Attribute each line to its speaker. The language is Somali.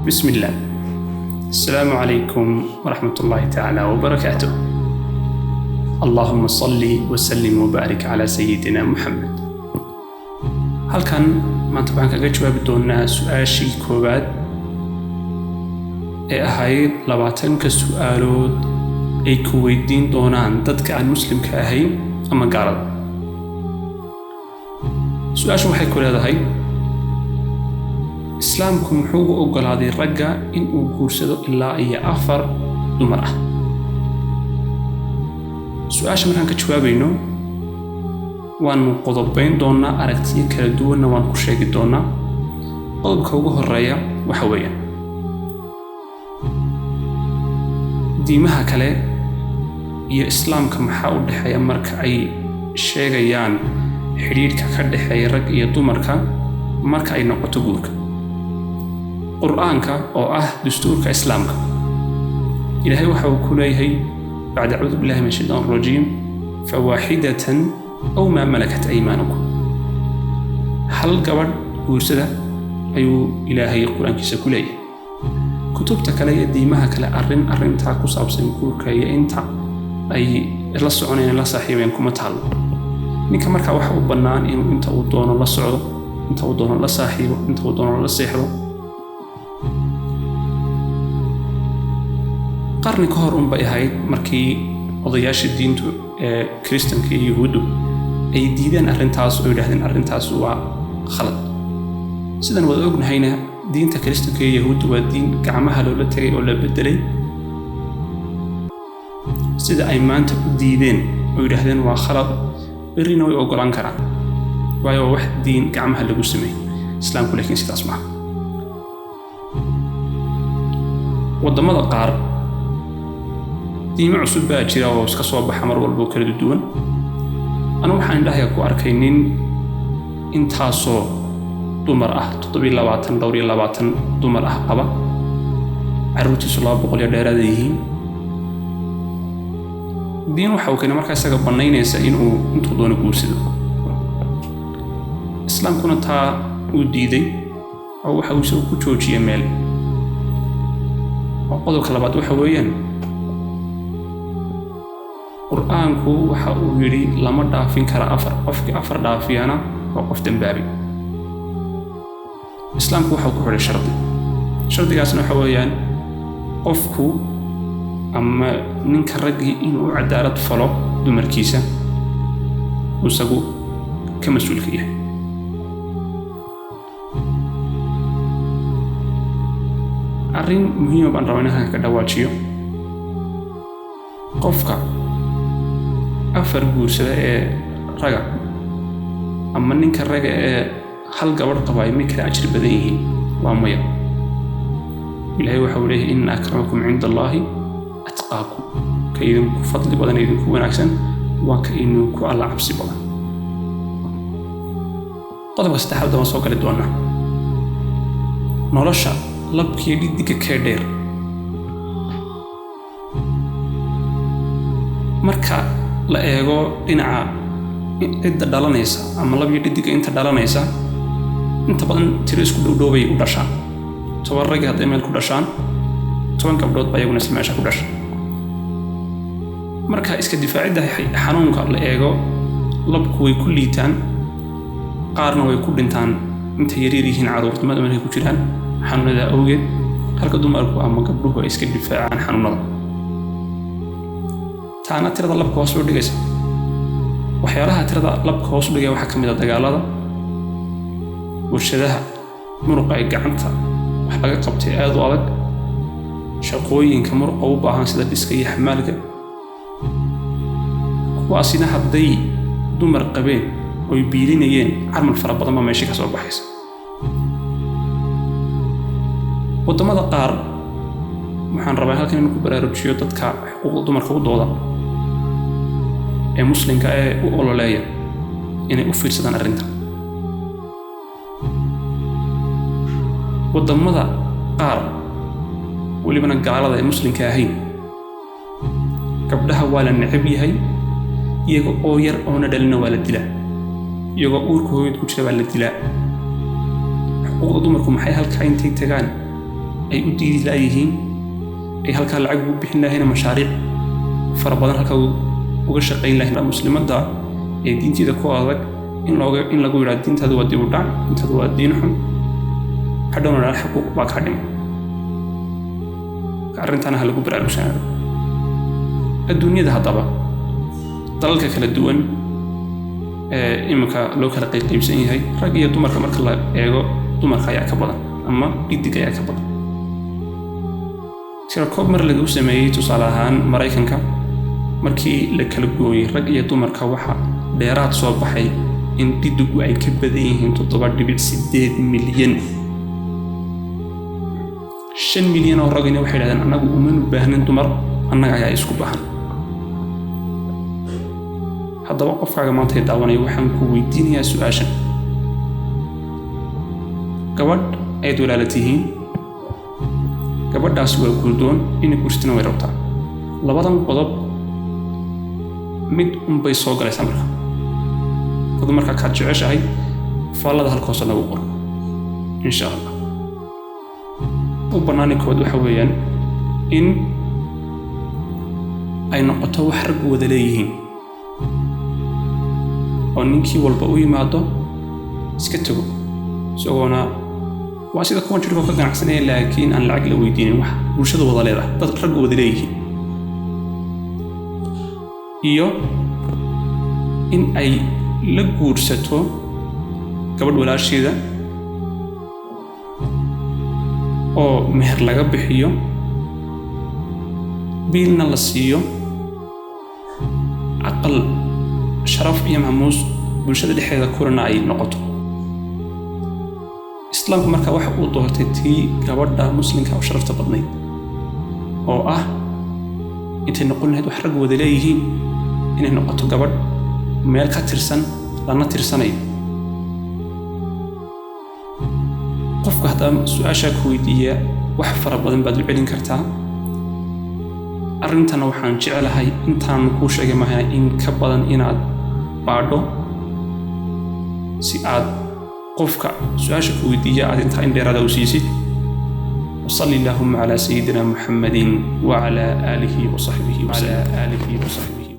Speaker 1: بسم الله. السلام عليكم ورحمة الله تعالى وبركاته. اللهم صل وسلم وبارك على سيدنا محمد. halkan maanta waxaan kaga jawaabi doonaa su'aashii koowaad ee ahayd 20 su'aalood ay ku weydiin doonaan dadka aan muslimka ahayn ama gaalada. su'aashu waxay ku leedahay islaamku muxuu u ogolaaday ragga in uu guursado ilaa iyo 4 dumar ah. su'aasha markaan ka jawaabayno waanu qodobayn doonaa aragtiyo kala duwanna waan ku sheegi doonaa. qodobka ugu horeeya waxa weeyaan diimaha kale iyo islaamka maxaa u dhexeeya marka ay sheegayaan xiriirka ka dhexeeya rag iyo dumarka marka ay noqoto guurka. qur'aanka oo ah dastuurka islaamka ilaahay waxa uu ku leeyahay bacda a'uudu billahi minash shaytaanir rajiim fawaahidatan aw ma malakat aymanukum. hal gabadh guursada ayuu ilaahay qur'aankiisa ku leeyahay. kutubta kale iyo diimaha kale arrintaa ku saabsan guurka iyo inta ay la soconayaan la saaxiibeen kuma taalo. ninka markaa waxa u bannaan inuu inta uu doono la socdo, inta uu doono la saaxiibo, inta uu doono la seexdo. qarni ka hor bay ahayd markii odayaashii diintu ee kristanka iyo yahuuddu ay diideen arrintaas oo yidhaahdeen arrintaas waa khalad. sidan wada ognahayna diinta kristanka iyo yahuuddu waa diin gacmaha loola tegay oo la bedelay. sida ay maanta u diideen oo yidhaahdeen waa khalad berrina way ogolaan karaan, waayo wax diin gacmaha lagu sameeyey. islaamku laakiin sidaas maaha. waddamada qaar diimo cusub baa jira oo iska soo baxa mar walba oo kala duwan. anu waxaan indhahayaa ku arkay nin intaasoo dumar ah 27 dumar ah qaba, carruurtiisu 200 iyo dheeraad yihiin. diin waxa uu keenay markaa isaga bannaynaysa inuu intuu doono guursado. islaamkuna taa uu diiday oo waxa uu isagu ku joojiyay meel. qodobka labaad waxa weeyaan qur'aanku waxa uu yidhi lama dhaafin kara 4. qofkii 4 dhaafiyana waa qof dambaabi. islaamku waxa uu ku xidhay shardi. shardigaasna waxa weeyaan qofku ama ninka raggii inuu cadaalad falo dumarkiisa isagu ka mas'uulka yahay. arrin muhiim baan rabaa inaan ka dhawaajiyo. qofka 4 guursada ee raga ama ninka raga ee hal gabadh qaba ay kala ajir badan yihiin waa maya. ilaahay waxa uu leeyahay inna akramakum 'inda Allahi atqaakum. ka idinku fadli badan idinku wanaagsan waa ka idinku alla cabsi badan. qodobka saddexaad waan soo gali doonaa nolosha labkii dhidhiga ka dheer. marka la eego dhinaca cidda dhalanaysa ama labkii dhidhiga inta dhalanaysa inta badan tiro isku dhowdhoobay u dhashaan. 10 rag hadday meel ku dhashaan 10 gabdhood baa iyaguna isla meesha ku dhasha. marka iska difaacidda xanuunka la eego labku way ku liitaan, qaarna way ku dhintaan inta yaryar yihiin carruurnimada markay ku jiraan xanuunada awgeed, halka dumarku ama gabdhuhu ay iska difaacaan xanuunada. taana tirada labka hoos u dhigaysa. waxyaalaha tirada labka hoos u dhigaya waxaa ka mid ah dagaalada, warshadaha, muruqa ay gacanta wax laga qabtay aad u adag, shaqooyinka muruqa u baahan sida dhiska iyo xamaalka. kuwaasina hadday dumar qabeen oy biilinayeen carmal fara badan baa meeshii ka soo baxaysa. waddamada qaar waxaan rabaa halkan inuu ku baraarujiyo dadka xuquuqda dumarka u dooda ee muslimka ee u ololeeya inay u fiirsadaan arrinta. waddamada qaar welibana gaalada ee muslimka ahayn gabdhaha waa la necab yahay, iyaga oo yar oona dhalina waa la dilaa, iyagoo uurka hooyad ku jira baa la dilaa. xuquuqda dumarku maxay halkaa intay tagaan ay u diidi laayihiin ay halkaa lacag ugu bixin lahayn mashaariic fara badan halkaa uga shaqayn lahayn muslimadda ee diinteeda ku adag in lagu yidhaahdo diintaadu waa dib u dhac, diintaadu waa diin xun, hadhowna dhaal xuquuq baa kaa dhima. arrintana ha lagu baraarugsanaado. adduunyada haddaba dalalka kala duwan ee iminka loo kala qaybsan yahay, rag iyo dumarka marka la eego, dumarka ayaa ka badan ama dhidig ayaa ka badan. tirakoob mar lagu sameeyey tusaale ahaan Maraykanka, markii la kala gooyey rag iyo dumarka waxa dheeraad soo baxay in dhidigu ay ka badan yihiin 7.8 milyan. 5 milyan oo ragina waxay yidhahdeen annagu uma baahnin dumar, annaga ayaa isku baahan. haddaba qofkaaga maanta daawanaya waxaan ku weydiinayaa su'aashan: gabadh ayaad walaala tihiin, gabadhaas waa gurdoon, inay gursatana way rabtaa. labadan qodob mid unbay soo galaysaa marka. qodob markaa kaad jeceshahay faallada halka hoose nagu qor insha allah. u bannaani kood waxa weeyaan in ay noqoto wax rag wada leeyihiin oo ninkii walba u yimaado iska tago isagoona waa sida kuwan jirka ka ganacsanaya laakiin aan lacag la weydiinin, wax bulshada wada leedahay, dad rag wada leeyihiin. iyo in ay la guursato gabadh walaasheeda oo meher laga bixiyo, biilna la siiyo, aqal sharaf iyo maamuus bulshada dhexdeeda kulana ay noqoto. islaamku marka waxa uu doortay tii gabadha muslimka oo sharafta badnayd oo ah intay noqon lahayd wax rag wada leeyihiin, inay noqoto gabadh meel ka tirsan lana tirsanayo. qofka haddaba su-aashaa ku weydiiya wax fara badan baad u celin kartaa. arrintana waxaan jecelahay intaan kuu sheegay maaha in ka badan inaad baadho si aad qofka su-aasha ku weydiiya aad intaa in dheeraada u siisid. وصلي اللهم على سيدنا محمد وعلى آله وصحبه وسلم.